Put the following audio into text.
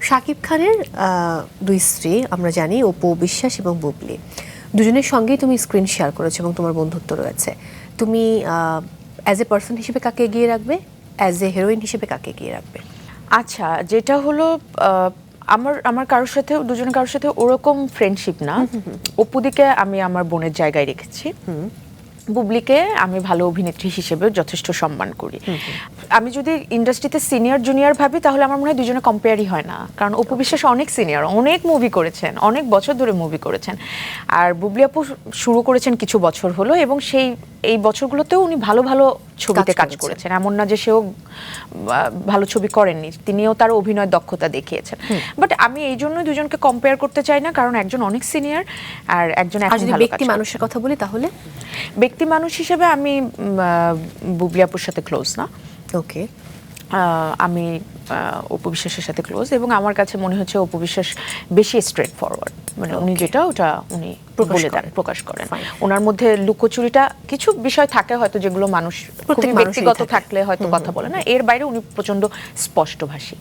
শাকিব খানের দুই স্ত্রী আমরা জানি অপু বিশ্বাস এবং বুবলি, দুজনের সঙ্গেই তুমি স্ক্রিন শেয়ার করেছো এবং তোমার বন্ধুত্ব রয়েছে। তুমি অ্যাজ এ পার্সন হিসেবে কাকে এগিয়ে রাখবে, অ্যাজ এ হিরোইন হিসেবে কাকে এগিয়ে রাখবে? আচ্ছা, যেটা হলো আমার কারোর সাথে, দুজনের কারোর সাথে ওরকম ফ্রেন্ডশিপ না। অপুদিকে আমি আমার বোনের জায়গায় রেখেছি, বুবলিকে আমি ভালো অভিনেত্রী হিসেবে যথেষ্ট সম্মান করি। আমি যদি ইন্ডাস্ট্রিতে সিনিয়র জুনিয়র ভাবি তাহলে আমার মনে হয় দুজনে কম্পেয়ারই হয় না, কারণ অপু বিশ্বাস অনেক সিনিয়র, অনেক মুভি করেছেন, অনেক বছর ধরে মুভি করেছেন। আর বুবলি আপু শুরু করেছেন কিছু বছর হলো, এবং এই বছরগুলোতেও উনি ভালো ভালো ছবিতে কাজ করেছেন। এমন না যে সেও ভালো ছবি করেননি, তিনিও তার অভিনয় দক্ষতা দেখিয়েছেন। বাট আমি এই জন্যই দুজনকে কম্পেয়ার করতে চাই না, কারণ একজন অনেক সিনিয়র আর একজন এখন ভালো কাজ করছেন। ব্যক্তি মানুষের কথা বলি তাহলে ব্যক্তি মানুষ হিসেবে আমি বুবলি আপুর সাথে ক্লোজ না। ওকে, আমি অপু বিশ্বাসের সাথে ক্লোজ, এবং আমার কাছে মনে হচ্ছে অপু বিশ্বাস বেশি স্ট্রেট ফরওয়ার্ড, মানে উনি যেটা ওটা উনি বলে দেন, প্রকাশ করেন। ওনার মধ্যে লুকোচুরিটা কিছু বিষয় থাকে হয়তো যেগুলো মানুষ খুবই ব্যক্তিগত থাকলে হয়তো কথা বলে না, এর বাইরে উনি প্রচন্ড স্পষ্টভাষী।